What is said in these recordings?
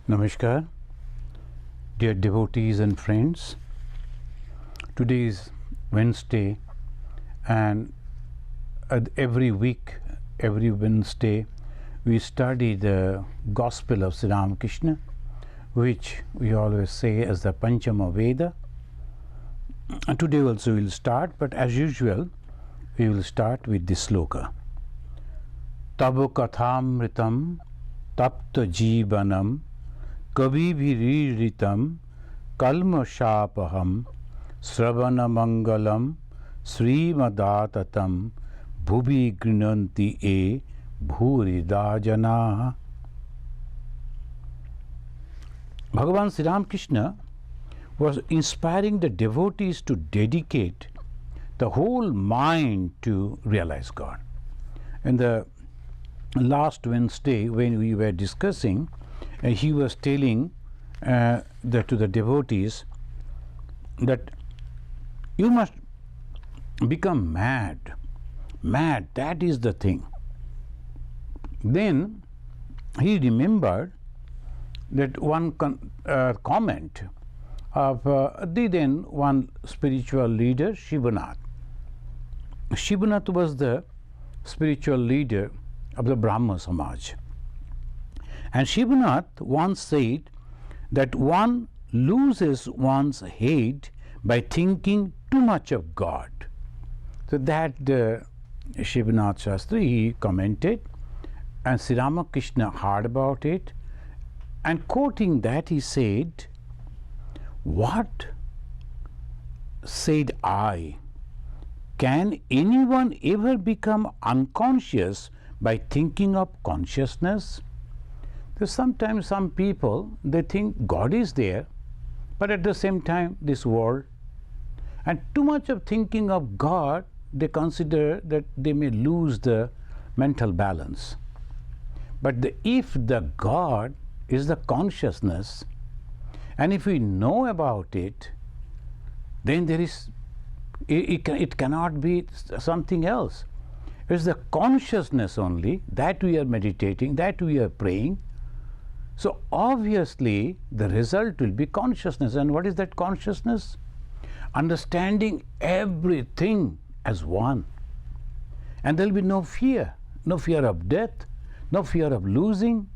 Namaskar, dear devotees and friends. Today is Wednesday, and every week, every Wednesday, we study the Gospel of Sri Ramakrishna, which we always say as the Panchama Veda. And today also we will start, but as usual, we will start with this sloka. Tabo kathamritam tapta jivanam Kavibhiriritam kalmashapaham Sravana mangalam Srimadatam Bhubi grinanti e bhurida janaha. Bhagavan Sri Ramakrishna was inspiring the devotees to dedicate the whole mind to realize God. In the last Wednesday, when we were discussing, he was telling to the devotees that you must become mad. Mad, that is the thing. Then he remembered that one comment of the then one spiritual leader, Shivanath. Shivanath was the spiritual leader of the Brahma Samaj. And Shivanath once said that one loses one's head by thinking too much of God. So that Shivanath Shastri, he commented, and Sri Ramakrishna heard about it, and quoting that he said, "What said I? Can anyone ever become unconscious by thinking of consciousness?" Because sometimes some people, they think God is there, but at the same time this world, and too much of thinking of God, they consider that they may lose the mental balance. But if the God is the consciousness, and if we know about it, then there is, it cannot be something else. It's the consciousness only that we are meditating, that we are praying. So obviously the result will be consciousness. And what is that consciousness? Understanding everything as one. And there will be no fear of death, no fear of losing,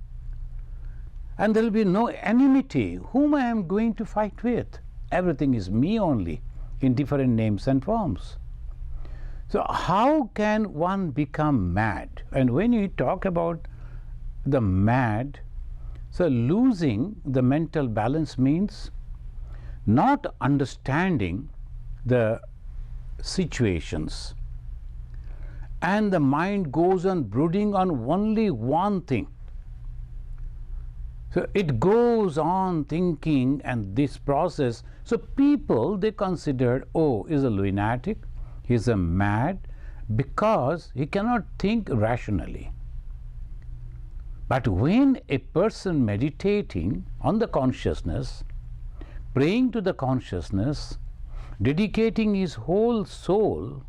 and there will be no enmity. Whom I am going to fight with? Everything is me only, in different names and forms. So how can one become mad? And when you talk about the mad, so losing the mental balance means not understanding the situations, and the mind goes on brooding on only one thing. So it goes on thinking, and this process, so people, they considered, oh, he's a lunatic, he's a mad, because he cannot think rationally. But when a person meditating on the consciousness, praying to the consciousness, dedicating his whole soul,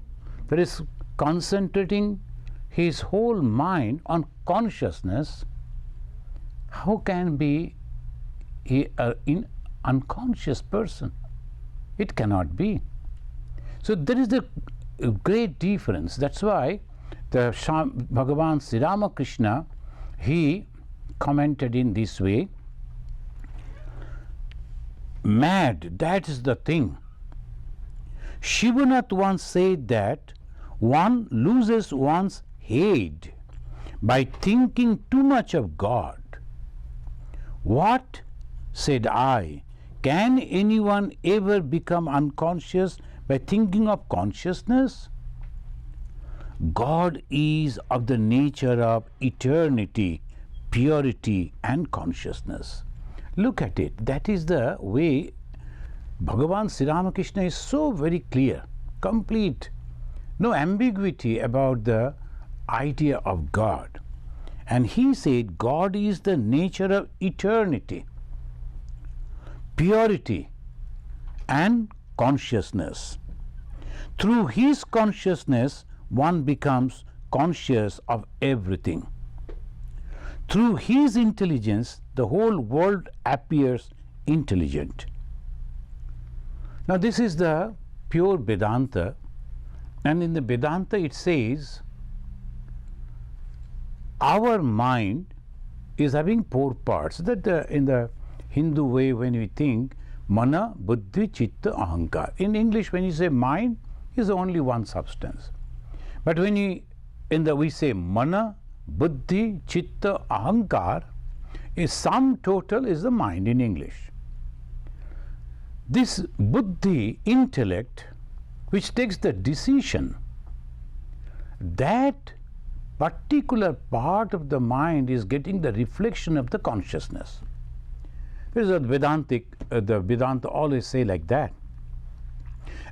that is concentrating his whole mind on consciousness, how can be an unconscious person? It cannot be. So there is a great difference. That's why the Bhagavan Sri Ramakrishna, he commented in this way, mad, that is the thing. Shivanath once said that one loses one's head by thinking too much of God. What, said I, can anyone ever become unconscious by thinking of consciousness? God is of the nature of eternity, purity and consciousness. Look at it. That is the way Bhagavan Sri Ramakrishna is so very clear, complete, no ambiguity about the idea of God. And he said God is the nature of eternity, purity and consciousness. Through his consciousness, one becomes conscious of everything. through his intelligence, the whole world appears intelligent. Now, this is the pure Vedanta, and in the Vedanta it says our mind is having four parts. That in the Hindu way, when we think mana, buddhi, chitta, ahankar. In English, when you say mind, is only one substance. But when we say mana, buddhi, chitta, ahankar, is sum total is the mind in English. This buddhi, intellect, which takes the decision, that particular part of the mind is getting the reflection of the consciousness. This is what the Vedanta always say like that.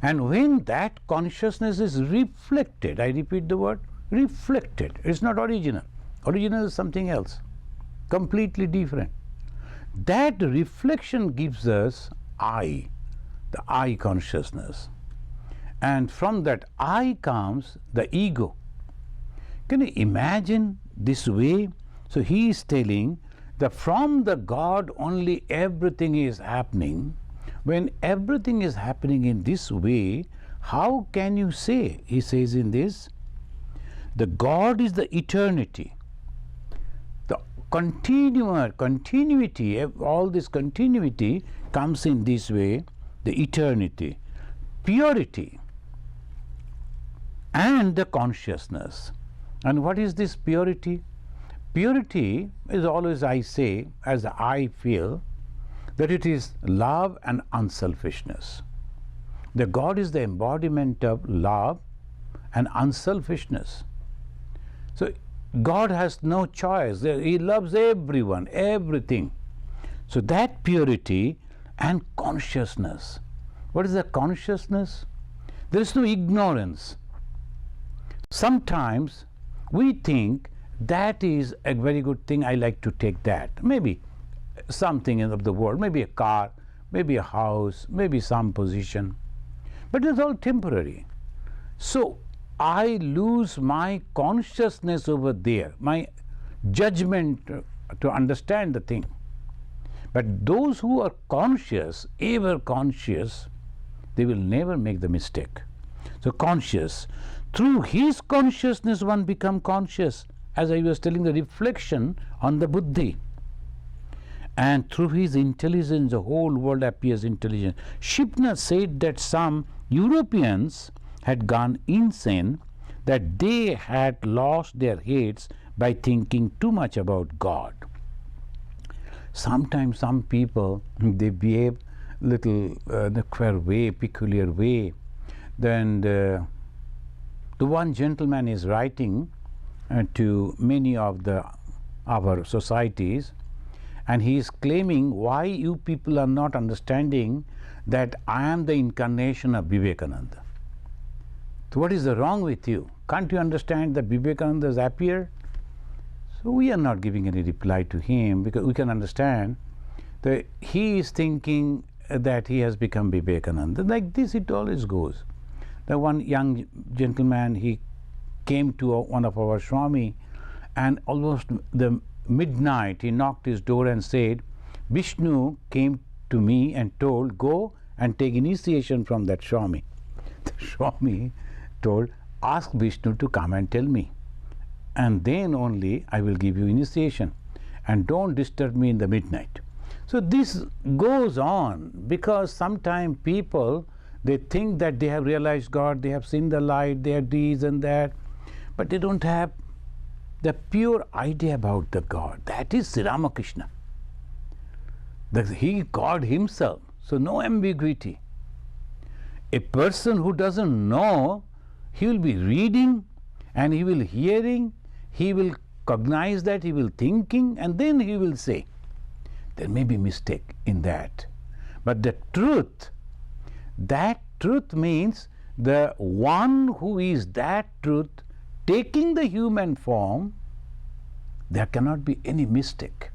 And when that consciousness is reflected, I repeat the word, reflected, it's not original. Original is something else, completely different. That reflection gives us I, the I consciousness. And from that I comes the ego. Can you imagine this way? So he is telling that from the God only everything is happening. When everything is happening in this way, how can you say, he says in this, the God is the eternity. The continuity, all this continuity comes in this way, the eternity, purity, and the consciousness. And what is this purity? Purity is always, I say, as I feel, that it is love and unselfishness. The God is the embodiment of love and unselfishness. So God has no choice. He loves everyone, everything. So that purity and consciousness. What is the consciousness? There is no ignorance. Sometimes we think that is a very good thing, I like to take that. Maybe something of the world, maybe a car, maybe a house, maybe some position. But it's all temporary. So I lose my consciousness over there, my judgment to understand the thing. But those who are conscious, ever conscious, they will never make the mistake. So conscious. Through his consciousness one become conscious, as I was telling, the reflection on the buddhi. And through his intelligence the whole world appears intelligent. Shipna said that some Europeans had gone insane, that they had lost their heads by thinking too much about God. Sometimes some people, they behave little peculiar way. Then the one gentleman is writing to many of our societies, and he is claiming, why you people are not understanding that I am the incarnation of Vivekananda. So what is the wrong with you? Can't you understand that Vivekananda has appeared? So we are not giving any reply to him, because we can understand that he is thinking that he has become Vivekananda. Like this it always goes. The one young gentleman, he came to one of our Swami, and almost the midnight he knocked his door and said, Vishnu came to me and told, go and take initiation from that Swami. The Swami told, ask Vishnu to come and tell me, and then only I will give you initiation, and don't disturb me in the midnight. So this goes on, because sometimes people, they think that they have realized God, they have seen the light, they have this and that, but they don't have the pure idea about the God. That is Sri Ramakrishna. He God himself. So no ambiguity. A person who doesn't know, he will be reading and he will hearing, he will cognize that, he will thinking, and then he will say. There may be mistake in that. But the truth, that truth means the one who is that truth taking the human form, there cannot be any mistake.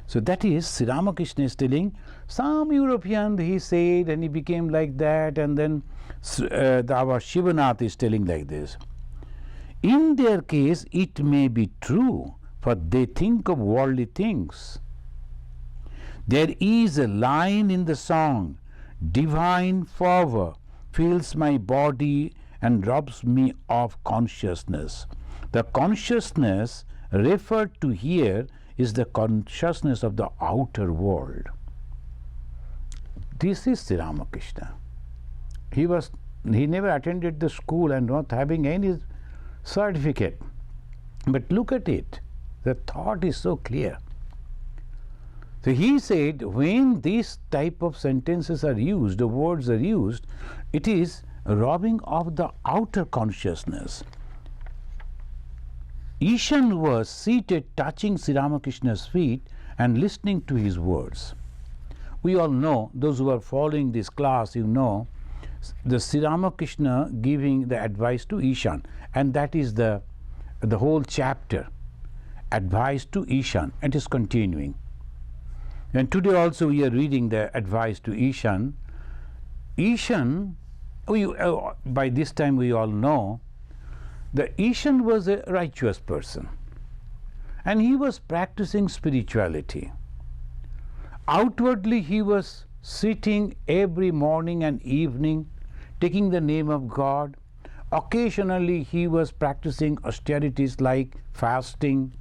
So that is, Sri Ramakrishna is telling, some European, he said, and he became like that, and then our Shivanath is telling like this. In their case, it may be true, for they think of worldly things. There is a line in the song, divine fervor fills my body and robs me of consciousness. The consciousness referred to here is the consciousness of the outer world. This is Sri Ramakrishna. He never attended the school and not having any certificate. But look at it. The thought is so clear. So he said, when these type of sentences are used, the words are used, it is robbing of the outer consciousness. Ishan was seated touching Sri Ramakrishna's feet and listening to his words. We all know, those who are following this class, you know, the Sri Ramakrishna giving the advice to Ishan, and that is the whole chapter, advice to Ishan, and it is continuing. And today also we are reading the advice to Ishan. Ishan, by this time we all know, the Ishan was a righteous person, and he was practicing spirituality. Outwardly he was sitting every morning and evening, taking the name of God. Occasionally he was practicing austerities like fasting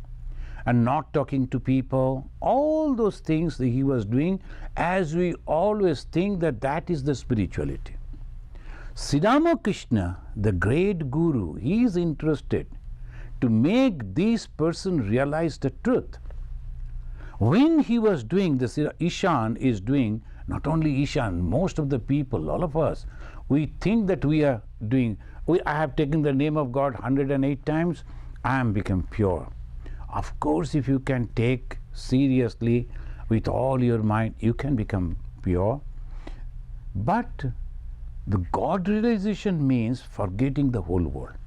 and not talking to people. All those things that he was doing, as we always think that is the spirituality. Sri Ramakrishna, the great guru, he is interested to make this person realize the truth. When he was doing this, Ishan is doing, not only Ishan, most of the people, all of us, we think that we are doing, I have taken the name of God 108 times, I am become pure. Of course, if you can take seriously with all your mind, you can become pure. But the God realization means forgetting the whole world,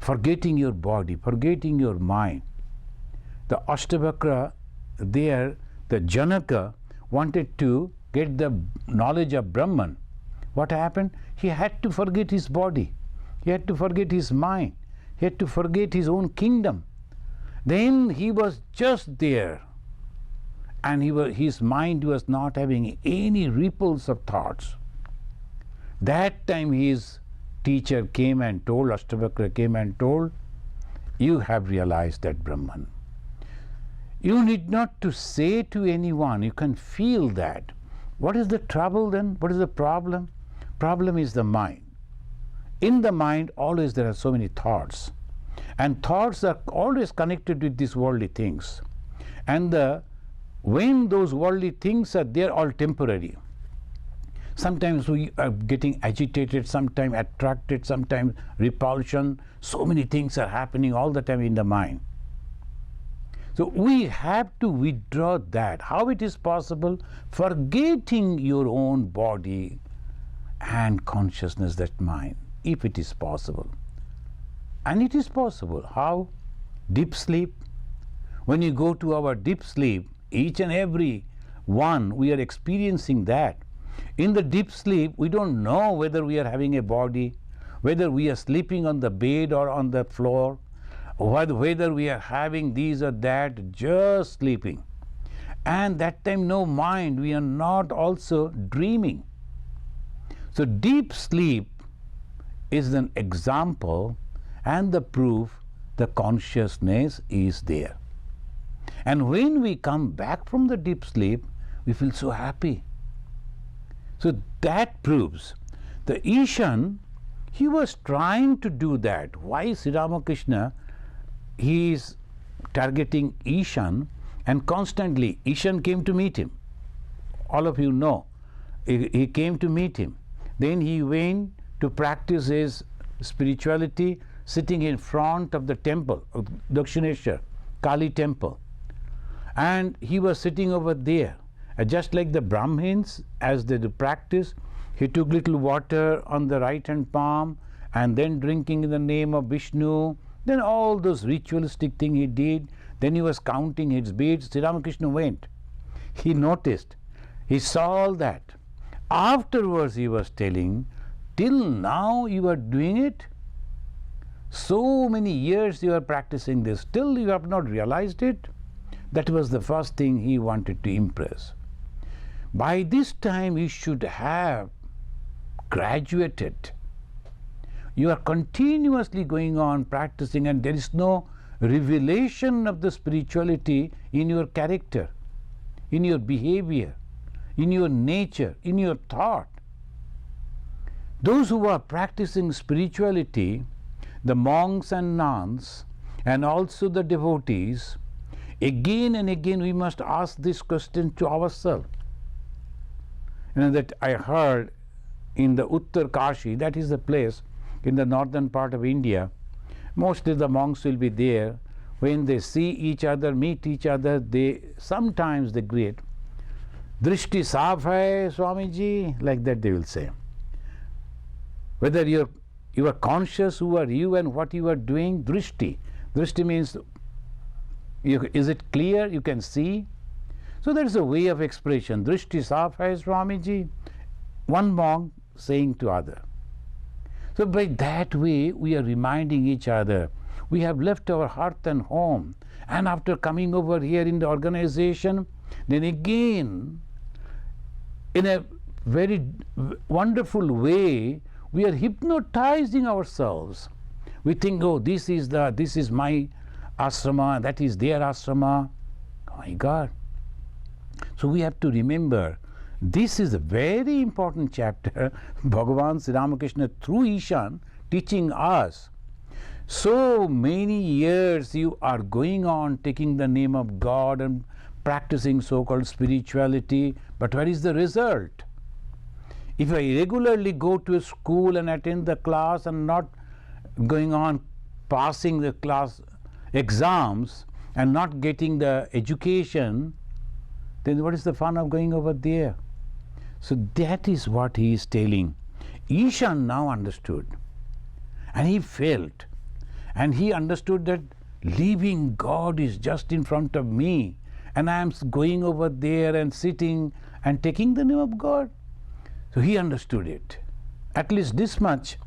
forgetting your body, forgetting your mind. The Ashtavakra, there, the Janaka wanted to get the knowledge of Brahman. What happened? He had to forget his body, he had to forget his mind, he had to forget his own kingdom. Then he was just there, and his mind was not having any ripples of thoughts. That time his teacher came and told, Ashtavakra came and told, you have realized that Brahman. You need not to say to anyone, you can feel that. What is the trouble then? What is the problem? Problem is the mind. In the mind always there are so many thoughts, and thoughts are always connected with these worldly things. And when those worldly things are there, all temporary. Sometimes we are getting agitated, sometimes attracted, sometimes repulsion. So many things are happening all the time in the mind. So we have to withdraw that. How it is possible? Forgetting your own body and consciousness, that mind, if it is possible. And it is possible. How? Deep sleep. When you go to our deep sleep, each and every one, we are experiencing that. In the deep sleep, we don't know whether we are having a body, whether we are sleeping on the bed or on the floor, whether we are having these or that, just sleeping. And that time no mind, we are not also dreaming. So deep sleep is an example and the proof the consciousness is there. And when we come back from the deep sleep, we feel so happy. So that proves the Ishan, he was trying to do that. Why Sri Ramakrishna? He is targeting Ishan, and constantly Ishan came to meet him. All of you know, he came to meet him. Then he went to practice his spirituality sitting in front of the temple of Dakshineshwar, Kali temple. And he was sitting over there. Just like the Brahmins, as they do practice, he took little water on the right hand palm and then drinking in the name of Vishnu. Then all those ritualistic thing he did. Then he was counting his beads. Sri Ramakrishna went. He noticed. He saw all that. Afterwards he was telling, till now you are doing it? So many years you are practicing this, still you have not realized it. That was the first thing he wanted to impress. By this time you should have graduated. You are continuously going on practicing, and there is no revelation of the spirituality in your character, in your behavior, in your nature, in your thought. Those who are practicing spirituality, the monks and nuns, and also the devotees, again and again we must ask this question to ourselves. You know, that I heard in the Uttar Kashi, that is the place in the northern part of India, mostly the monks will be there. When they see each other, meet each other, sometimes they greet, Drishti saaf hai, Swamiji, like that they will say. Whether you are conscious who are you and what you are doing, Drishti. Drishti means, is it clear? You can see. So there is a way of expression. Drishti saaf hai, Swamiji. One monk saying to other. So by that way we are reminding each other. We have left our hearth and home, and after coming over here in the organization, then again in a very wonderful way we are hypnotizing ourselves. We think, oh, this is my ashrama, that is their ashrama. Oh my God. So we have to remember, this is a very important chapter. Bhagavan Sri Ramakrishna through Ishan teaching us. So many years you are going on taking the name of God and practicing so-called spirituality, but what is the result? If I regularly go to a school and attend the class and not going on passing the class exams and not getting the education, then what is the fun of going over there? So that is what he is telling. Ishan now understood, and he felt, and he understood that living God is just in front of me, and I am going over there and sitting and taking the name of God. So he understood it, at least this much.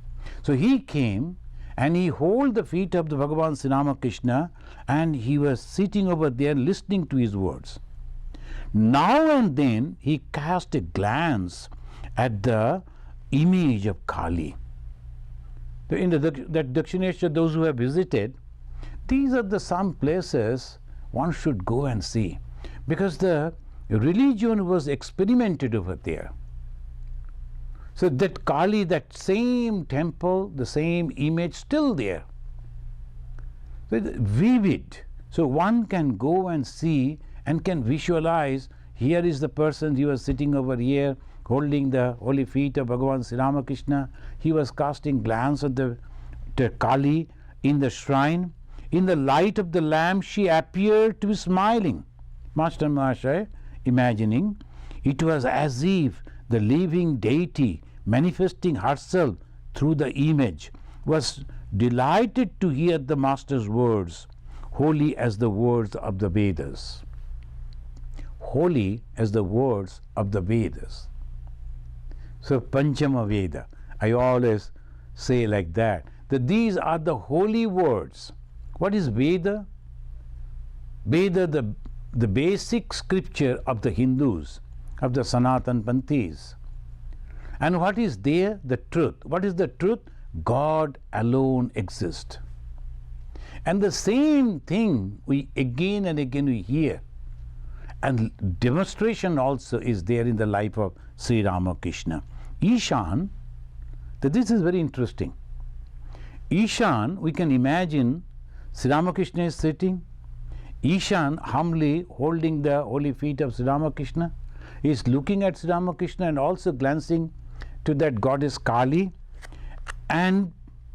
So he came and he held the feet of the Bhagavan Sri Ramakrishna, and he was sitting over there listening to his words. Now and then he cast a glance at the image of Kali. In that Dakshineshwar, those who have visited, these are some places one should go and see, because the religion was experimented over there. So that Kali, that same temple, the same image still there. So it's vivid. So one can go and see and can visualize, here is the person, he was sitting over here holding the holy feet of Bhagavan Sri Ramakrishna. He was casting glance at the Kali in the shrine. In the light of the lamp she appeared to be smiling. Master Mahashaya imagining, it was as if the living deity manifesting herself through the image was delighted to hear the Master's words, holy as the words of the Vedas. Holy as the words of the Vedas. So Panchama Veda, I always say like that these are the holy words. What is Veda? Veda, the basic scripture of the Hindus, of the Sanatan Panthis. And what is there? The truth. What is the truth? God alone exists. And the same thing we again and again we hear. And demonstration also is there in the life of Sri Ramakrishna. Ishan, this is very interesting. Ishan, we can imagine Sri Ramakrishna is sitting. Ishan humbly holding the holy feet of Sri Ramakrishna. He is looking at Sri Ramakrishna and also glancing to that goddess Kali, and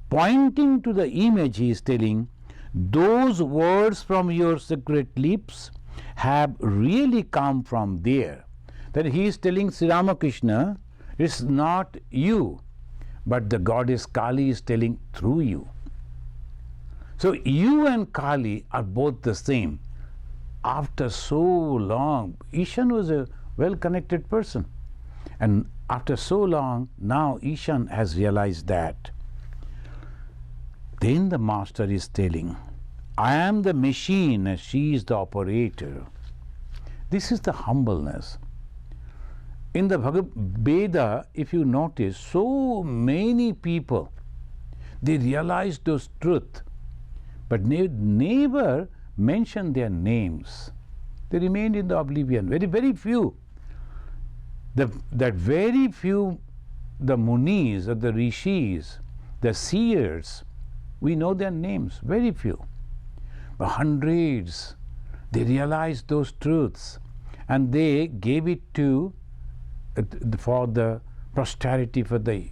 pointing to the image he is telling, those words from your sacred lips have really come from there. That he is telling Sri Ramakrishna, it's not you, but the goddess Kali is telling through you. So you and Kali are both the same. After so long, Ishan was a well-connected person, and after so long, now Ishan has realized that. Then the master is telling, I am the machine and she is the operator. This is the humbleness. In the Veda, if you notice, so many people, they realize those truths, but never mention their names. They remained in the oblivion. Very, very few. That very few, the munis or the rishis, the seers, we know their names, very few. But hundreds, they realized those truths and they gave it to for the posterity, for the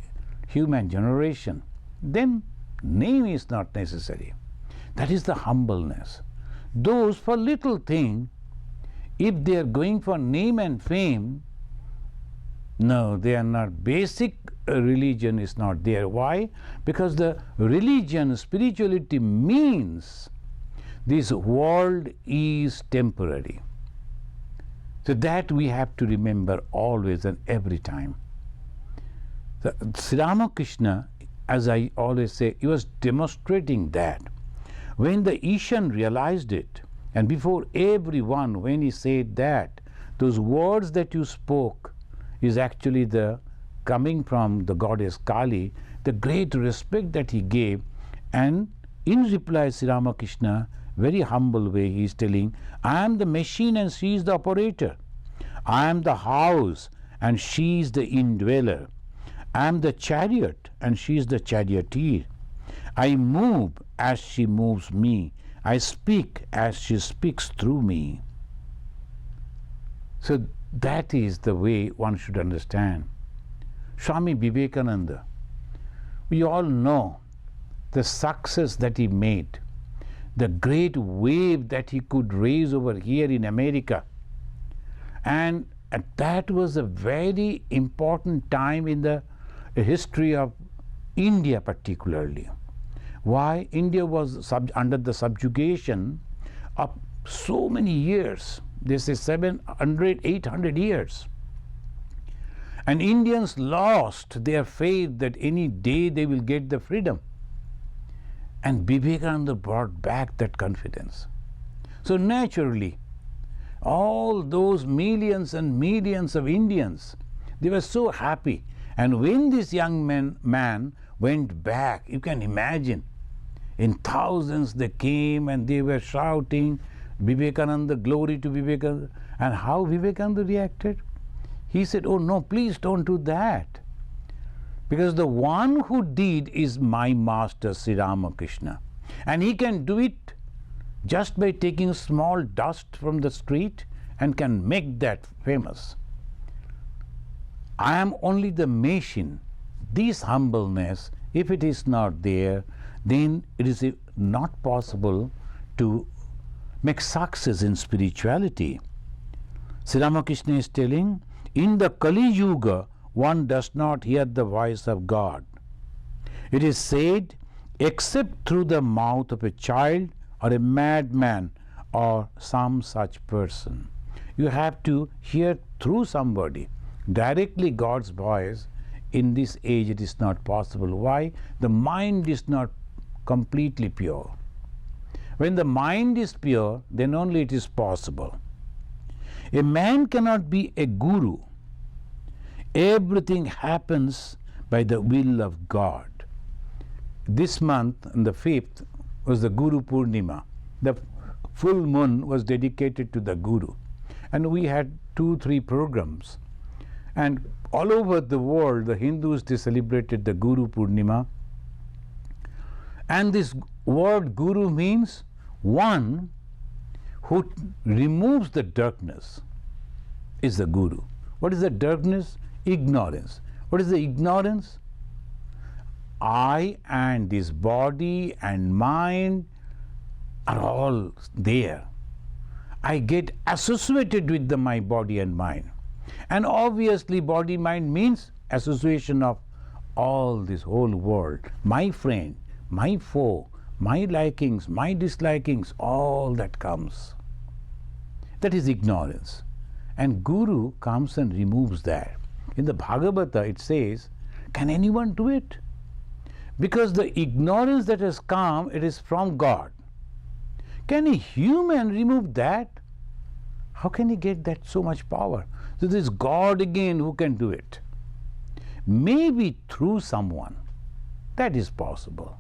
human generation. Then name is not necessary. That is the humbleness. Those for little thing, if they are going for name and fame, no, they are not. Basic religion is not there. Why? Because the religion, spirituality means this world is temporary. So that we have to remember always and every time. Sri Ramakrishna, as I always say, he was demonstrating that. When the Ishan realized it, and before everyone, when he said that, those words that you spoke is actually the coming from the goddess Kali, the great respect that he gave, and in reply Sri Ramakrishna, very humble way, he is telling, I am the machine and she is the operator. I am the house and she is the indweller. I am the chariot and she is the charioteer. I move as she moves me. I speak as she speaks through me. So that is the way one should understand. Swami Vivekananda, we all know the success that he made, the great wave that he could raise over here in America. And that was a very important time in the history of India particularly. Why? India was under the subjugation of so many years. They say 700, 800 years. And Indians lost their faith that any day they will get the freedom. And Vivekananda brought back that confidence. So naturally, all those millions and millions of Indians, they were so happy. And when this young man went back, you can imagine, in thousands they came and they were shouting, Vivekananda, glory to Vivekananda. And how Vivekananda reacted? He said, oh no, please don't do that. Because the one who did is my master, Sri Ramakrishna. And he can do it just by taking small dust from the street and can make that famous. I am only the machine. This humbleness, if it is not there, then it is not possible to make success in spirituality. Sri Ramakrishna is telling, in the Kali Yuga, one does not hear the voice of God. It is said, except through the mouth of a child or a madman or some such person. You have to hear through somebody. Directly God's voice, in this age it is not possible. Why? The mind is not completely pure. When the mind is pure, then only it is possible. A man cannot be a guru. Everything happens by the will of God. This month, on the 5th, was the Guru Purnima. The full moon was dedicated to the Guru. And we had 2-3 programs. And all over the world, the Hindus, they celebrated the Guru Purnima. And this word Guru means one who removes the darkness is the Guru. What is the darkness? Ignorance. What is the ignorance? I and this body and mind are all there. I get associated with my body and mind. And obviously body mind means association of all this whole world. My friend, my foe, my likings, my dislikings, all that comes. That is ignorance. And Guru comes and removes that. In the Bhagavata it says, can anyone do it? Because the ignorance that has come, it is from God. Can a human remove that? How can he get that so much power? So this God again who can do it. Maybe through someone. That is possible.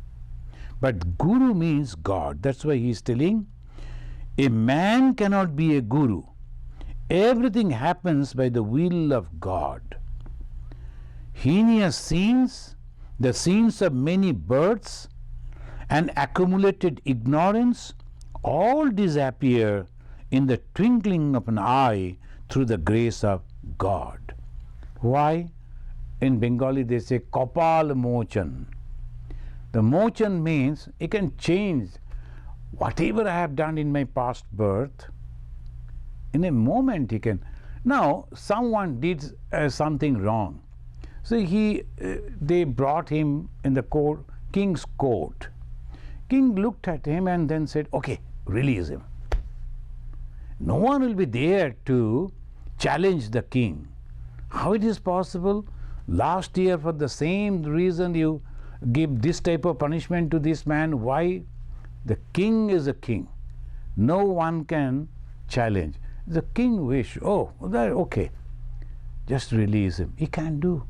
But Guru means God. That's why he is telling, a man cannot be a Guru. Everything happens by the will of God. Heinous sins, the sins of many births, and accumulated ignorance all disappear in the twinkling of an eye through the grace of God. Why? In Bengali they say Kapal Mochan. The Mochan means he can change whatever I have done in my past birth. In a moment he can. Now someone did something wrong. So they brought him in the court, king's court. King looked at him and then said, okay, release him. No one will be there to challenge the king. How it is possible? Last year for the same reason you give this type of punishment to this man. Why? The king is a king. No one can challenge. The king wish, okay, just release him. He can't do.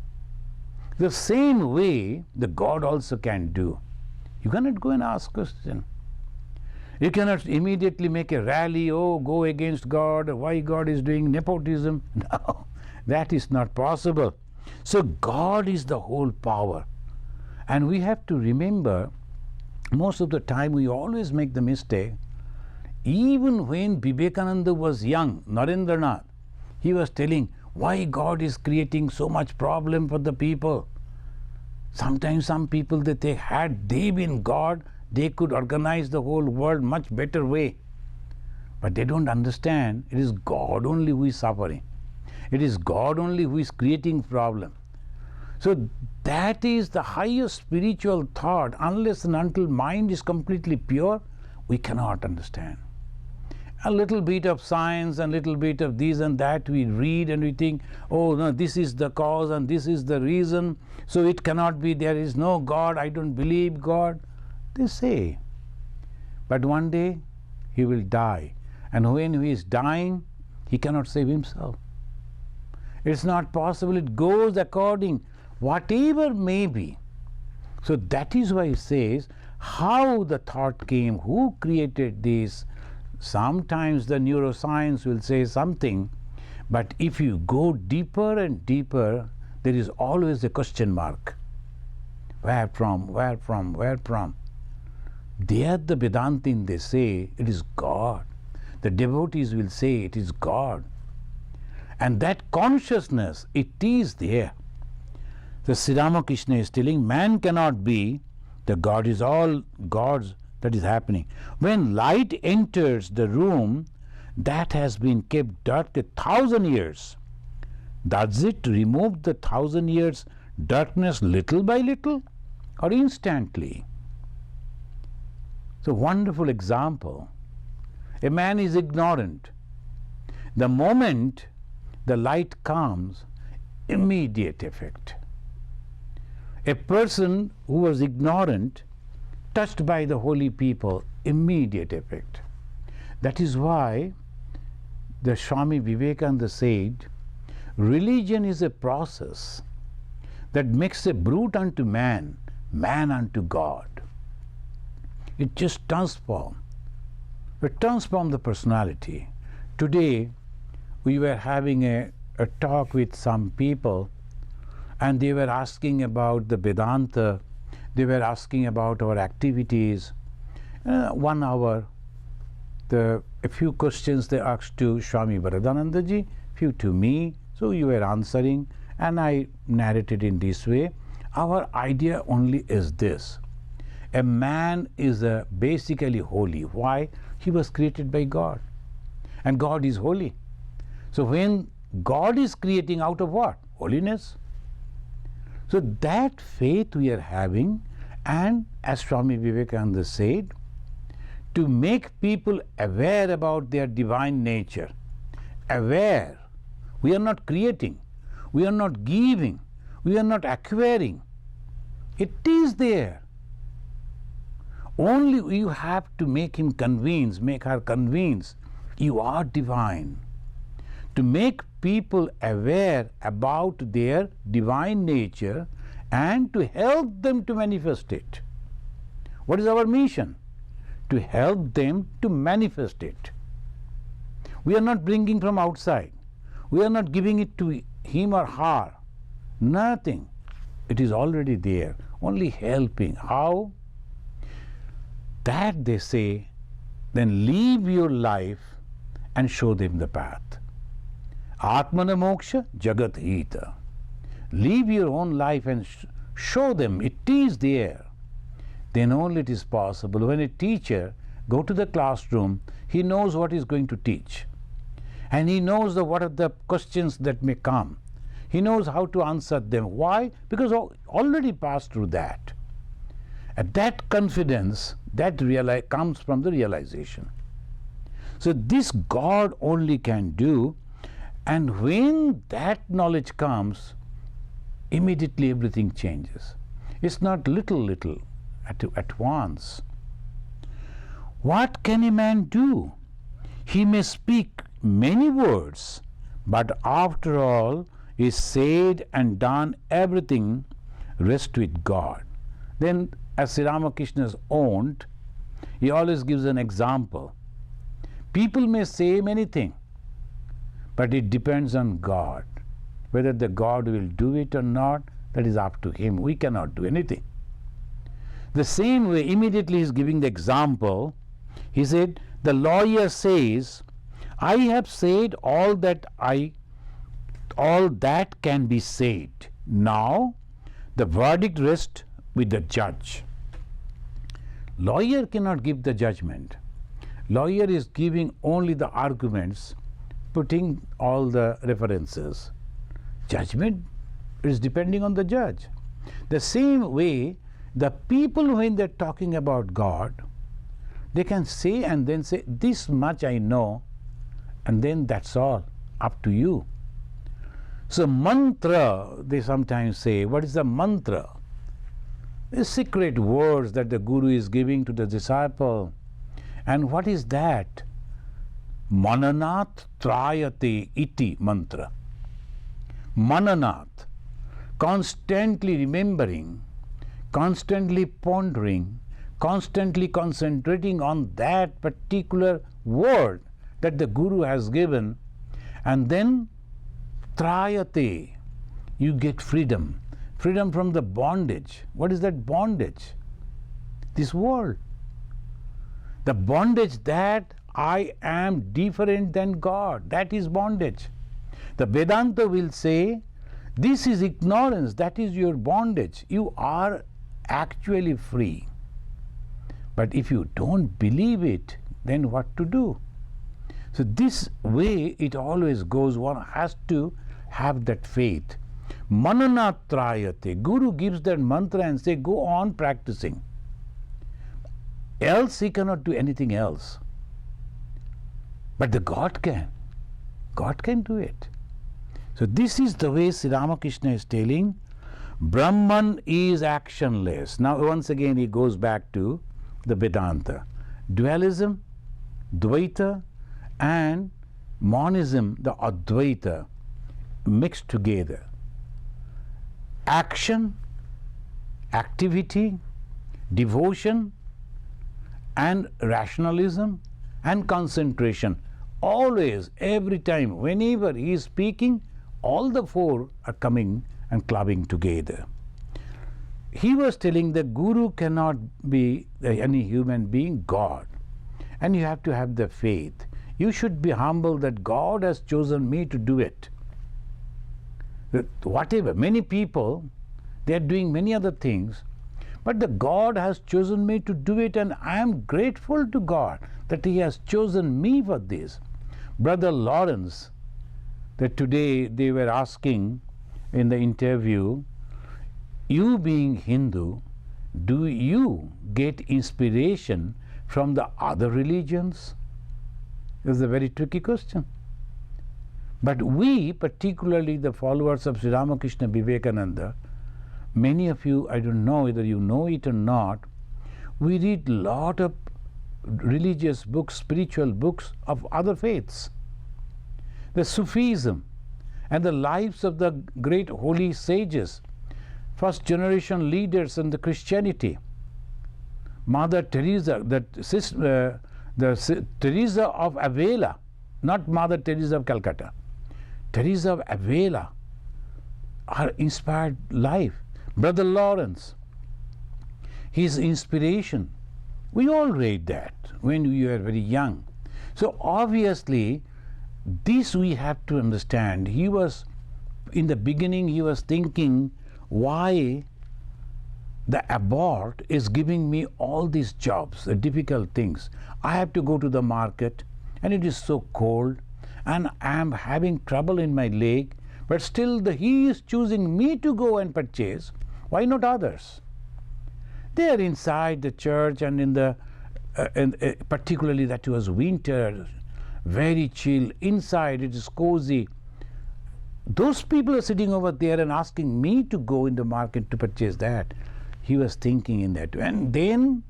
The same way the God also can do. You cannot go and ask question. You cannot immediately make a rally, go against God, why God is doing nepotism. No, that is not possible. So God is the whole power. And we have to remember, most of the time we always make the mistake, even when Vivekananda was young, Narendranath, he was telling why God is creating so much problem for the people. Sometimes some people had they been God, they could organize the whole world much better way. But they don't understand it is God only who is suffering. It is God only who is creating problem. So that is the highest spiritual thought. Unless and until mind is completely pure, we cannot understand. A little bit of science and little bit of this and that we read and we think, no, this is the cause and this is the reason, so it cannot be, there is no God, I don't believe God. They say. But one day he will die. And when he is dying, he cannot save himself. It's not possible. It goes according, whatever may be. So that is why he says, how the thought came, who created this. Sometimes the neuroscience will say something, but if you go deeper and deeper, there is always a question mark. Where from, where from, where from? There the Vedantin, they say it is God. The devotees will say it is God. And that consciousness, it is there. The Sri Ramakrishna is telling, man cannot be, the God is all God's. That is happening. When light enters the room that has been kept dark 1,000 years, does it remove the 1,000 years darkness little by little or instantly? It's a wonderful example. A man is ignorant. The moment the light comes, immediate effect. A person who was ignorant, touched by the holy people, immediate effect. That is why the Swami Vivekananda said, religion is a process that makes a brute unto man, man unto God. It just transforms. It transforms the personality. Today, we were having a talk with some people, and they were asking about the Vedanta. They were asking about our activities. 1 hour, a few questions they asked to Swami Varadanandaji, few to me. So you were answering, and I narrated in this way. Our idea only is this. A man is basically holy. Why? He was created by God. And God is holy. So when God is creating, out of what? Holiness. So that faith we are having, and as Swami Vivekananda said, to make people aware about their divine nature. Aware. We are not creating. We are not giving. We are not acquiring. It is there. Only you have to make him convince, make her convince you are divine. To make people aware about their divine nature and to help them to manifest it. What is our mission? To help them to manifest it. We are not bringing from outside. We are not giving it to him or her. Nothing. It is already there. Only helping. How? That they say, then live your life and show them the path. Atmana moksha jagat hita. Live your own life and show them it is there. Then only it is possible. When a teacher goes to the classroom, he knows what he is going to teach. And he knows what are the questions that may come. He knows how to answer them. Why? Because already passed through that. And that confidence, that comes from the realization. So this God only can do, and when that knowledge comes, immediately everything changes. It's not little at once. What can a man do? He may speak many words, but after all is said and done, everything rests with God. Then, as Sri Ramakrishna's owned, he always gives an example. People may say many things, but it depends on God. Whether the God will do it or not, that is up to him. We cannot do anything. The same way, immediately he is giving the example. He said, the lawyer says, I have said all that can be said. Now the verdict rests with the judge. Lawyer cannot give the judgment. Lawyer is giving only the arguments, putting all the references. Judgment is depending on the judge. The same way, the people, when they're talking about God, they can say and then say, this much I know, and then that's all, up to you. So mantra, they sometimes say, what is the mantra? The secret words that the Guru is giving to the disciple. And what is that? Mananat trayate iti mantra. Mananat, constantly remembering, constantly pondering, constantly concentrating on that particular word that the Guru has given, and then trayate, you get freedom. Freedom from the bondage. What is that bondage? This world. The bondage that I am different than God. That is bondage. The Vedanta will say, this is ignorance, that is your bondage. You are actually free. But if you don't believe it, then what to do? So this way it always goes. One has to have that faith. Mananatrayate. Guru gives that mantra and say, go on practicing. Else he cannot do anything else. But the God can. God can do it. So this is the way Sri Ramakrishna is telling. Brahman is actionless. Now once again he goes back to the Vedanta. Dualism, Dvaita, and monism, the Advaita, mixed together. Action, activity, devotion, and rationalism, and concentration. Always, every time, whenever he is speaking, all the four are coming and clubbing together. He was telling the Guru cannot be any human being God, and you have to have the faith. You should be humble that God has chosen me to do it. Whatever, many people, they are doing many other things, but the God has chosen me to do it, and I am grateful to God that He has chosen me for this. Brother Lawrence, that today they were asking in the interview, you being Hindu, do you get inspiration from the other religions? This is a very tricky question. But we, particularly the followers of Sri Ramakrishna Vivekananda, Many of you, I don't know whether you know it or not, we read lot of religious books, spiritual books of other faiths. The Sufism and the lives of the great holy sages, first generation leaders in the Christianity. Mother Teresa, Teresa of Avila, not Mother Teresa of Calcutta. Teresa of Avila, her inspired life. Brother Lawrence, his inspiration. We all read that when we were very young. So obviously, this we have to understand. He was, in the beginning, he was thinking, why the abort is giving me all these jobs, the difficult things. I have to go to the market and it is so cold and I am having trouble in my leg, but still he is choosing me to go and purchase. Why not others? They are inside the church and in the particularly that was winter, very chill. Inside it is cozy. Those people are sitting over there and asking me to go in the market to purchase that. He was thinking in that way. And then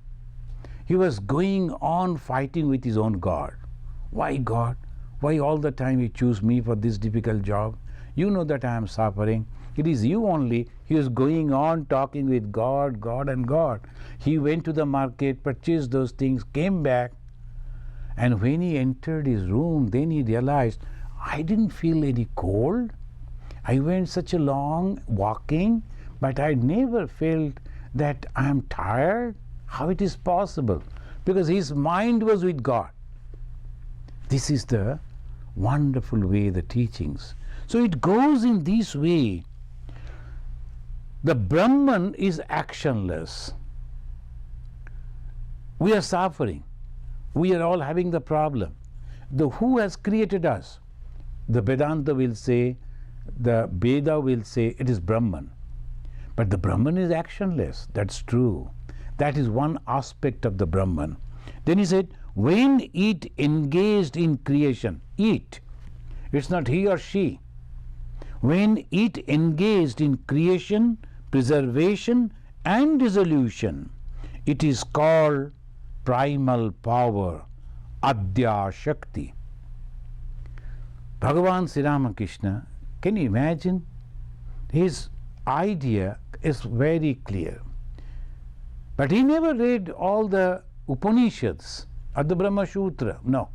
he was going on fighting with his own God. Why God? Why all the time you choose me for this difficult job? You know that I am suffering. It is you only. He was going on talking with God, God and God. He went to the market, purchased those things, came back, and when he entered his room, then he realized, I didn't feel any cold. I went such a long walking, but I never felt that I am tired. How it is possible? Because his mind was with God. This is the wonderful way, the teachings. So it goes in this way. The Brahman is actionless. We are suffering. We are all having the problem. Who has created us? The Vedanta will say, the Veda will say it is Brahman. But the Brahman is actionless. That's true. That is one aspect of the Brahman. Then he said, when it engaged in creation, it, it's not he or she. When it engaged in creation, preservation and dissolution, it is called primal power, Adya Shakti. Bhagavan Sri Ramakrishna, can you imagine? His idea is very clear. But he never read all the Upanishads or the Brahma Sutra, no.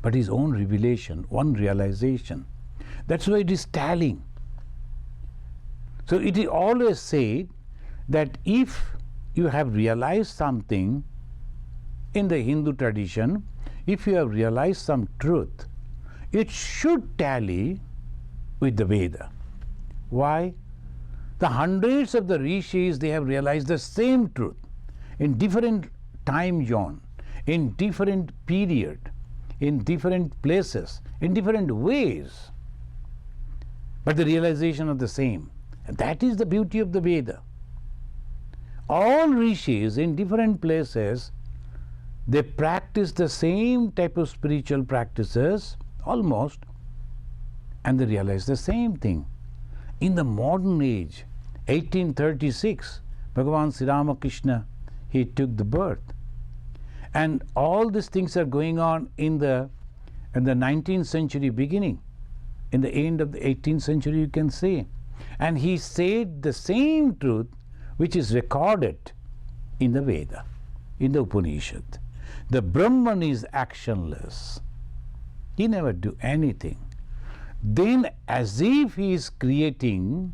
But his own revelation, one realization. That's why it is telling. So it is always said that if you have realized something in the Hindu tradition, if you have realized some truth, it should tally with the Veda. Why? The hundreds of the rishis, they have realized the same truth in different time zone, in different period, in different places, in different ways. But the realization of the same. And that is the beauty of the Veda. All rishis in different places, they practice the same type of spiritual practices, almost, and they realize the same thing. In the modern age, 1836, Bhagavan Sri Ramakrishna, he took the birth. And all these things are going on in the 19th century beginning. In the end of the 18th century, you can say. And he said the same truth which is recorded in the Veda, in the Upanishad. The Brahman is actionless. He never do anything. Then as if he is creating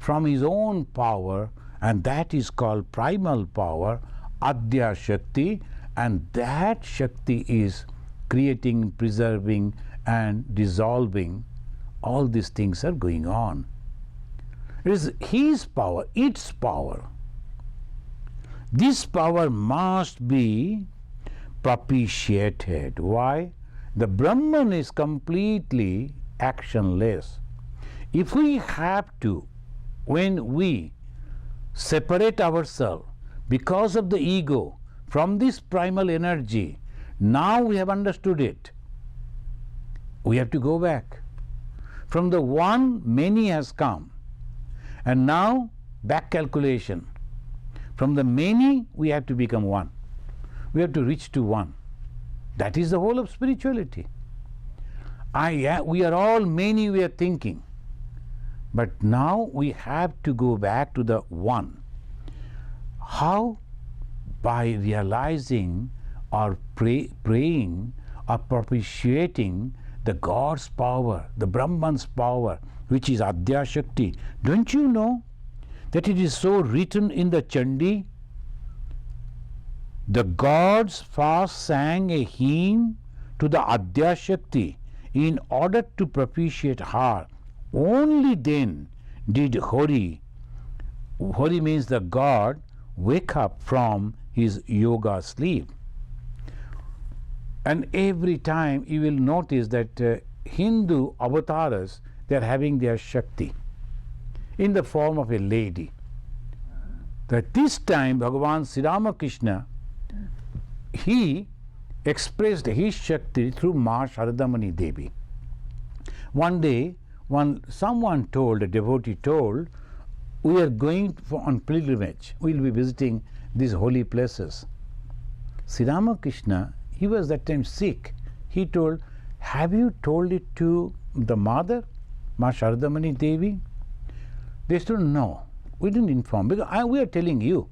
from his own power, and that is called primal power, Adya Shakti, and that Shakti is creating, preserving and dissolving. All these things are going on. It is his power, its power. This power must be propitiated. Why? The Brahman is completely actionless. If we have to, when we separate ourselves because of the ego from this primal energy, now we have understood it. We have to go back. From the one, many has come. And now, back calculation. From the many, we have to become one. We have to reach to one. That is the whole of spirituality. We are all many, we are thinking. But now we have to go back to the one. How? By realizing or praying or propitiating the God's power, the Brahman's power, which is Adya Shakti. Don't you know that it is so written in the Chandi? The gods first sang a hymn to the Adya Shakti in order to propitiate her. Only then did Hari means the God, wake up from his yoga sleep. And every time you will notice that Hindu avatars, they are having their Shakti in the form of a lady. That this time Bhagavan Sri Ramakrishna, he expressed his Shakti through Ma Sharadamani Devi. One day, someone told, a devotee told, we are going on pilgrimage, we will be visiting these holy places. Sri Ramakrishna, he was that time sick. He told, have you told it to the mother, Ma Sharadamani Devi? They told, no, we didn't inform, because we are telling you.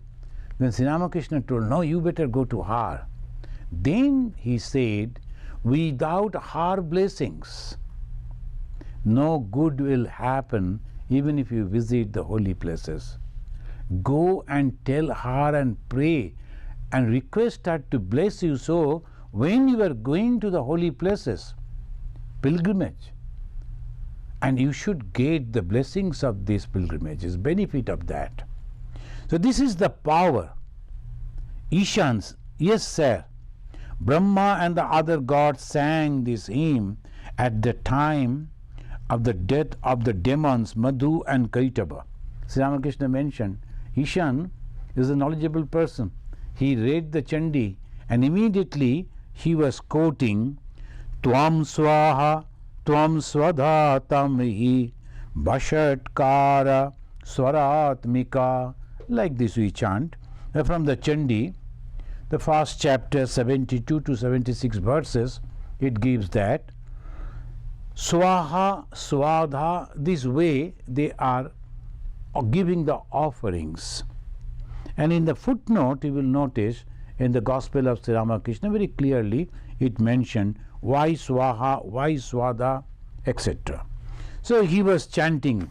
Then Sri Ramakrishna told, no, you better go to her. Then he said, without her blessings, no good will happen even if you visit the holy places. Go and tell her and pray and request her to bless you, so when you are going to the holy places, pilgrimage, and you should get the blessings of these pilgrimages, benefit of that. So this is the power. Ishans, yes sir, Brahma and the other gods sang this hymn at the time of the death of the demons Madhu and Kaitaba. Sri Ramakrishna mentioned, Ishan is a knowledgeable person. He read the Chandi and immediately he was quoting Tvam Swaha Tvam Swadha Tamhi Bashatkara Swaratmika. Like this we chant. From the Chandi, the first chapter 72 to 76 verses, it gives that Swaha, Swadha, this way they are giving the offerings. And in the footnote you will notice in the Gospel of Sri Ramakrishna very clearly it mentioned why Swaha, why Swadha, etc. So he was chanting,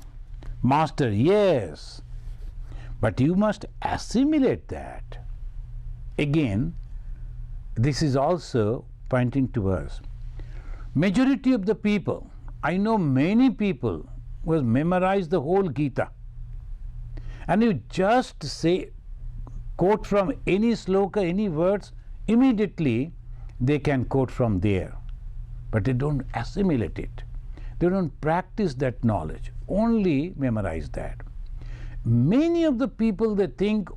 Master, yes, but you must assimilate that. Again, this is also pointing to us. Majority of the people, I know many people who have memorized the whole Gita, and you just say, quote from any sloka, any words, immediately they can quote from there. But they don't assimilate it. They don't practice that knowledge, only memorize that. Many of the people, they think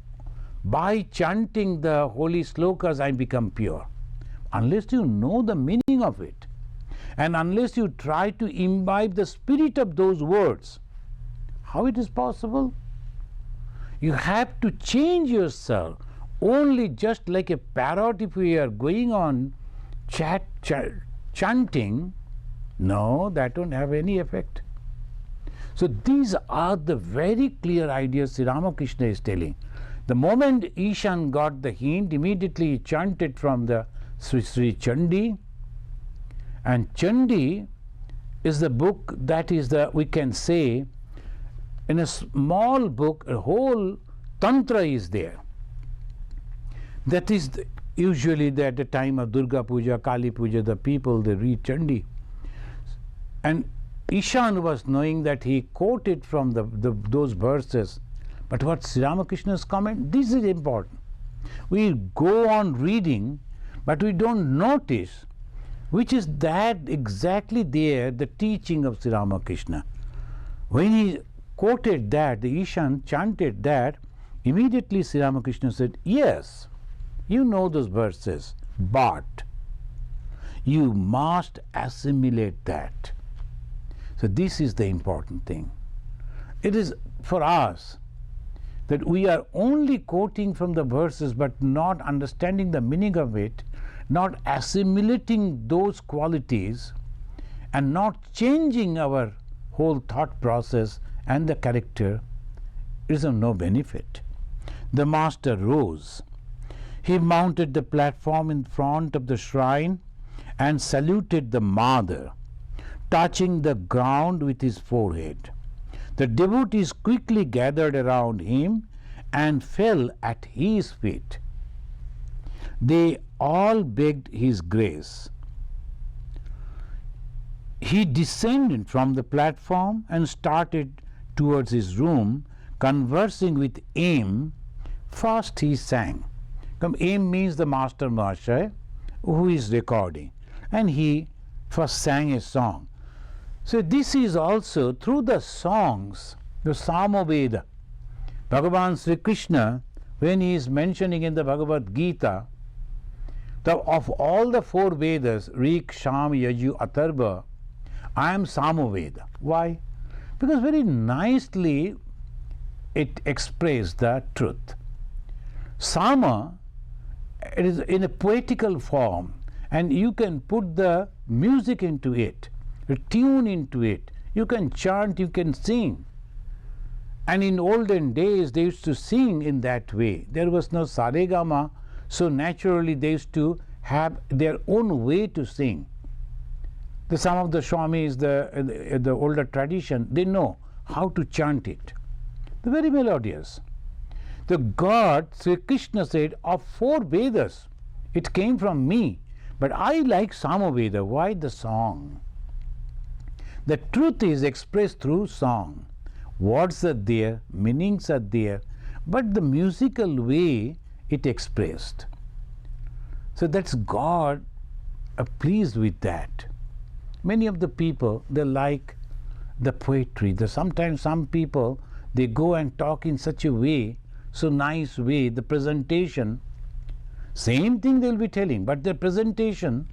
by chanting the holy slokas I become pure. Unless you know the meaning of it, and unless you try to imbibe the spirit of those words, how it is possible? You have to change yourself. Only just like a parrot, if we are going on chanting, no, that won't have any effect. So these are the very clear ideas Sri Ramakrishna is telling. The moment Ishan got the hint, immediately he chanted from the Sri Chandi. And Chandi is the book that is the, we can say, in a small book, a whole Tantra is there. That is usually at the time of Durga Puja, Kali Puja, the people, they read Chandi. And Ishan was knowing that he quoted from those verses. But what Sri Ramakrishna's comment, this is important. We go on reading, but we don't notice which is that exactly there, the teaching of Sri Ramakrishna. When he quoted that, the Ishan chanted that, immediately Sri Ramakrishna said, yes, you know those verses, but you must assimilate that. So this is the important thing. it is for us that we are only quoting from the verses but not understanding the meaning of it, not assimilating those qualities, and not changing our whole thought process and the character, is of no benefit. The master rose. He mounted the platform in front of the shrine and saluted the mother, touching the ground with his forehead. The devotees quickly gathered around him and fell at his feet. They all begged his grace. He descended from the platform and started towards his room, conversing with aim. First he sang. Aim means the master Mahashaya who is recording, and he first sang a song. So this is also through the songs, the Sama Veda. Bhagavan Sri Krishna, when he is mentioning in the Bhagavad Gita, of all the four Vedas, Rik, Sham, Yaju, Atharva, I am Sama Veda. Why? Because very nicely it expresses the truth. Sama, it is in a poetical form, and you can put the music into it, a tune into it. You can chant, you can sing. And in olden days, they used to sing in that way. There was no saregama, so naturally they used to have their own way to sing. Some of the Swamis, the older tradition, they know how to chant it. They're very melodious. The God, Sri Krishna said, of four Vedas, it came from me, but I like Sama Veda. Why? The song. The truth is expressed through song. Words are there, meanings are there, but the musical way it expressed. So that's God pleased with that. Many of the people, they like the poetry. Sometimes some people, they go and talk in such a way, so nice way, the presentation, same thing they'll be telling, but their presentation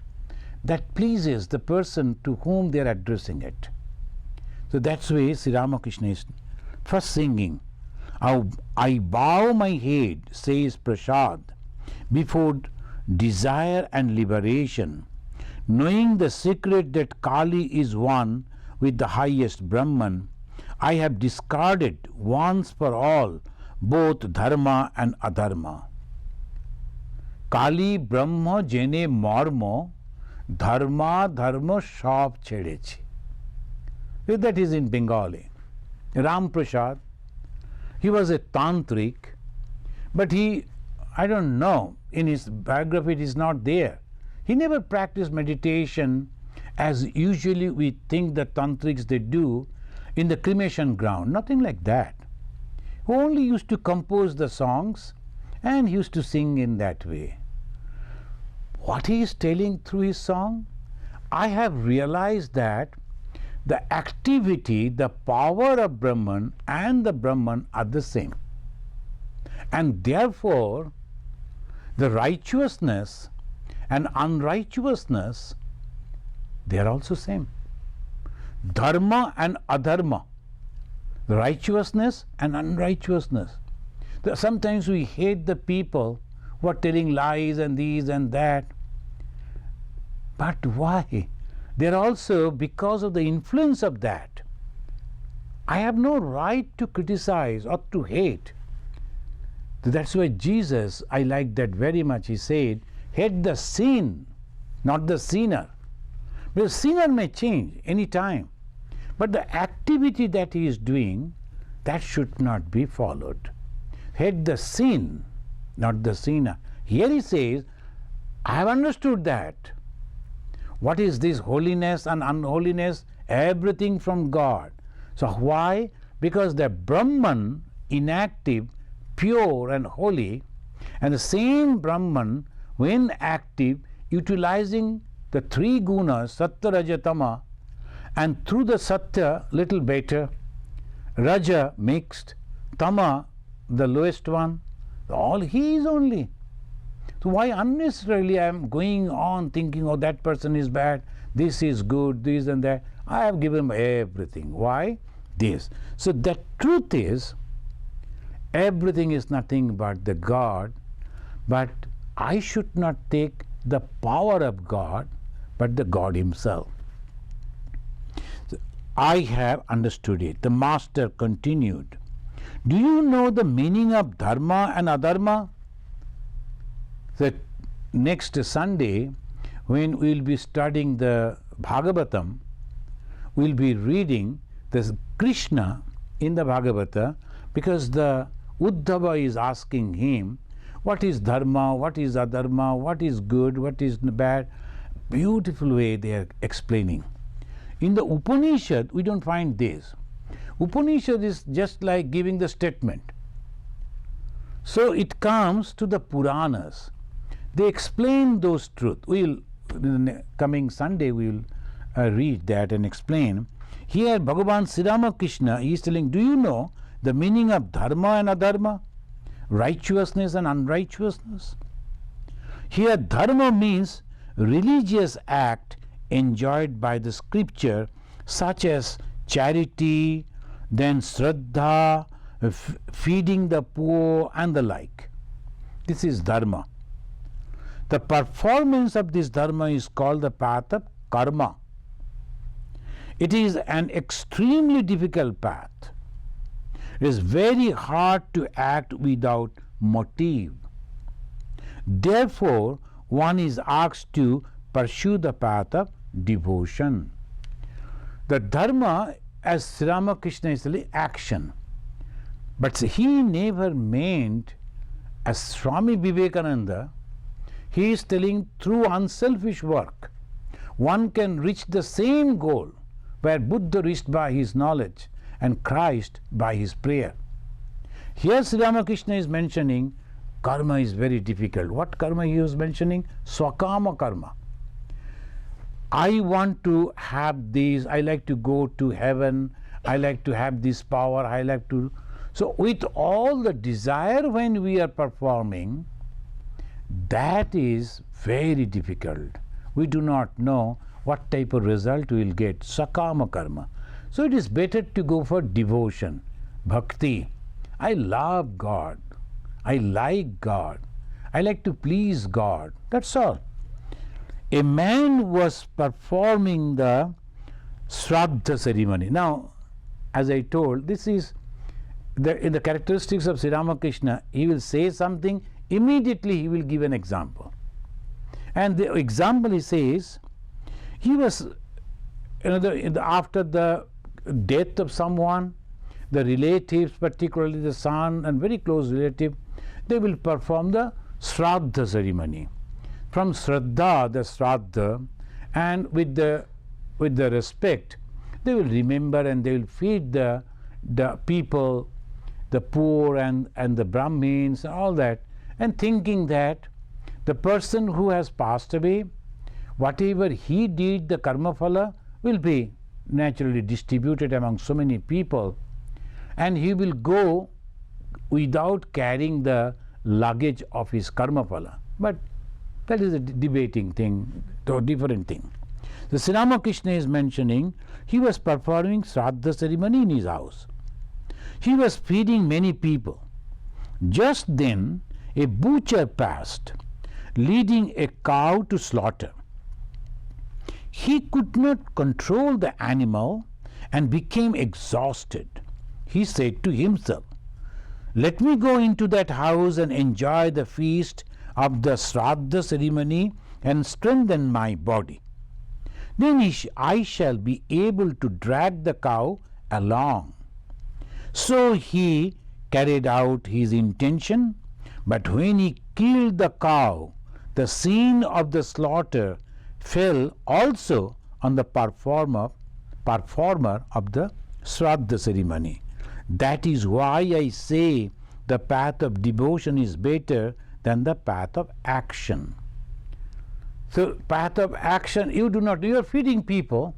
that pleases the person to whom they are addressing it. So that's why Sri Ramakrishna is first singing, I bow my head, says Prasad, before desire and liberation, knowing the secret that Kali is one with the highest Brahman. I have discarded once for all both Dharma and Adharma. Kali Brahma jene marmo, Dharma Dharma shop chedechi. That is in Bengali. Ram Prasad, he was a tantric, but I don't know, in his biography it is not there. He never practiced meditation as usually we think the tantrics they do in the cremation ground. Nothing like that. He only used to compose the songs and he used to sing in that way. What he is telling through his song? I have realized that the activity, the power of Brahman and the Brahman are the same. And therefore, the righteousness and unrighteousness, they are also same. Dharma and adharma, the righteousness and unrighteousness. Sometimes we hate the people who are telling lies and these and that. But why? They are also because of the influence of that. I have no right to criticize or to hate. That's why Jesus, I like that very much, he said, hate the sin, not the sinner. Because sinner may change any time, but the activity that he is doing, that should not be followed. Hate the sin, not the sinner. Here he says, I have understood that. What is this holiness and unholiness? Everything from God. So why? Because the Brahman, inactive, pure and holy, and the same Brahman, when active, utilizing the three gunas, Sattva, Raja, Tama, and through the Sattva, little better, Raja mixed, Tama, the lowest one, all he is only. So why unnecessarily I am going on thinking, oh, that person is bad, this is good, this and that. I have given him everything. Why? this. So the truth is, everything is nothing but the God, but I should not take the power of God, but the God himself. So I have understood it. The master continued, do you know the meaning of dharma and adharma? The next Sunday, when we will be studying the Bhagavatam, we will be reading this Krishna in the Bhagavata, because the Uddhava is asking him, what is dharma, what is adharma, what is good, what is bad. Beautiful way they are explaining. In the Upanishad, we don't find this. Upanishad is just like giving the statement. So it comes to the Puranas. They explain those truths. In the coming Sunday, we will read that and explain. Here, Bhagavan Sri Ramakrishna is telling, do you know the meaning of dharma and adharma? Righteousness and unrighteousness? Here, dharma means religious act enjoyed by the scripture, such as charity, then shraddha, feeding the poor, and the like. This is dharma. The performance of this dharma is called the path of karma. It is an extremely difficult path. It is very hard to act without motive. Therefore, one is asked to pursue the path of devotion. The dharma, as Sri Ramakrishna is telling, action. But he never meant, as Swami Vivekananda, he is telling through unselfish work, one can reach the same goal where Buddha reached by his knowledge and Christ by his prayer. Here Sri Ramakrishna is mentioning karma is very difficult. What karma he was mentioning? Swakama karma. I want to have these, I like to go to heaven, I like to have this power, I like to. So with all the desire when we are performing, that is very difficult. We do not know what type of result we will get. Sakama karma. So it is better to go for devotion, bhakti. I love God. I like God. I like to please God. That's all. A man was performing the Shraddha ceremony. Now, as I told, this is in the characteristics of Sri Ramakrishna. He will say something, immediately he will give an example. And the example he says, he was, after the death of someone, the relatives, particularly the son and very close relative, they will perform the Shraddha ceremony. From Shraddha, the Shraddha, and with the respect, they will remember and they will feed the people, the poor and the Brahmins, and all that, and thinking that the person who has passed away, whatever he did, the karma phala will be naturally distributed among so many people, and he will go without carrying the luggage of his karma phala. But that is a debating thing, or different thing. The Sri Ramakrishna is mentioning he was performing Shraddha ceremony in his house. He was feeding many people. Just then a butcher passed, leading a cow to slaughter. He could not control the animal and became exhausted. He said to himself, let me go into that house and enjoy the feast of the Shraddha ceremony and strengthen my body. Then I shall be able to drag the cow along. So he carried out his intention, but when he killed the cow, the scene of the slaughter fell also on the performer of the Shraddha ceremony. That is why I say the path of devotion is better than the path of action. So path of action, you are feeding people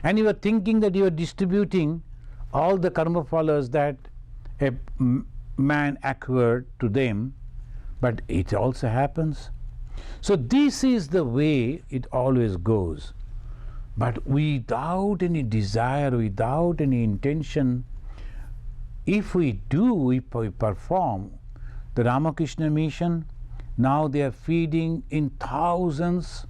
and you are thinking that you are distributing all the karma phalas that a man acquired to them, but it also happens. So this is the way it always goes. But without any desire, without any intention, if we perform the Ramakrishna mission, now they are feeding in thousands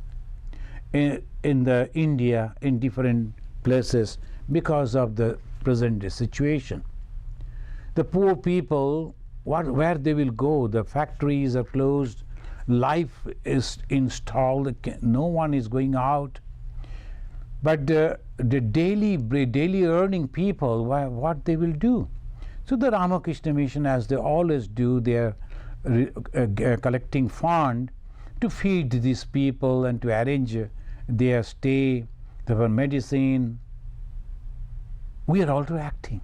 in the India, in different places, because of the present situation. The poor people, where they will go? The factories are closed, life is installed, no one is going out. But the daily earning people, what they will do? So the Ramakrishna mission, as they always do, they are collecting fund to feed these people and to arrange their stay, their medicine. We are also acting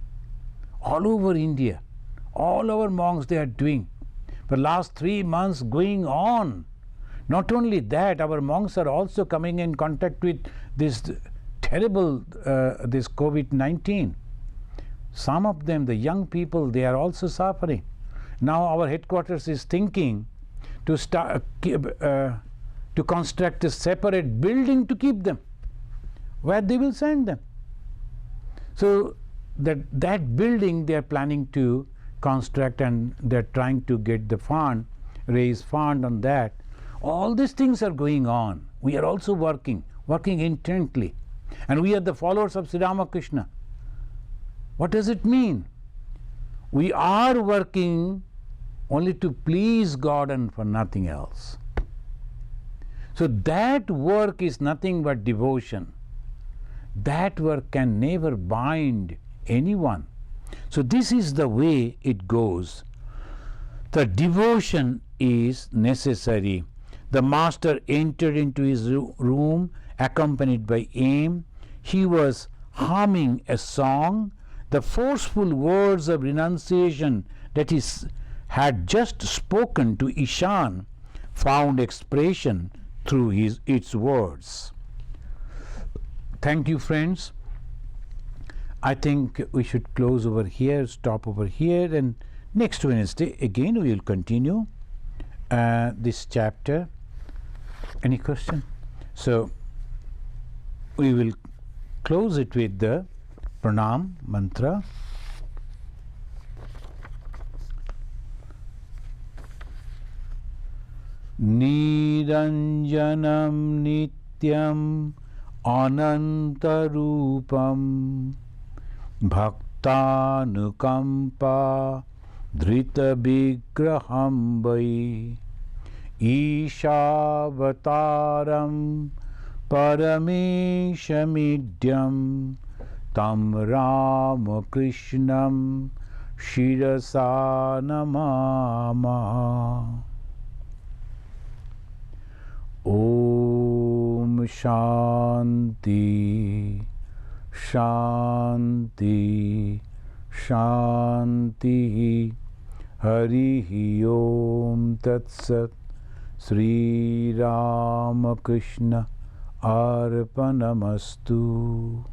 all over India. All our monks, they are doing. For last 3 months going on. Not only that, our monks are also coming in contact with this terrible, this COVID-19. Some of them, the young people, they are also suffering. Now our headquarters is thinking to start to construct a separate building to keep them, where they will send them. So that building they are planning to construct, and they are trying to get the fund, raise fund on that. All these things are going on. We are also working intently, and we are the followers of Sri Ramakrishna. What does it mean? We are working only to please God and for nothing else. So that work is nothing but devotion. That work can never bind anyone. So this is the way it goes. The devotion is necessary. The master entered into his room accompanied by Aim. He was humming a song. The forceful words of renunciation that he had just spoken to Ishan found expression through its words. Thank you, friends. I think we should close over here, stop over here, and next Wednesday again we will continue this chapter. Any question? So we will close it with the Pranam mantra. Niranjanam nityam anantarupam bhaktanukampa dhrita vigraham vai Ishavattaram parameshamidyam tam Ramakrishnam shirasa namama. Om Shanti Shanti Shanti. Harihi Om Tat Sat. Sri Ramakrishna Arpanamastu.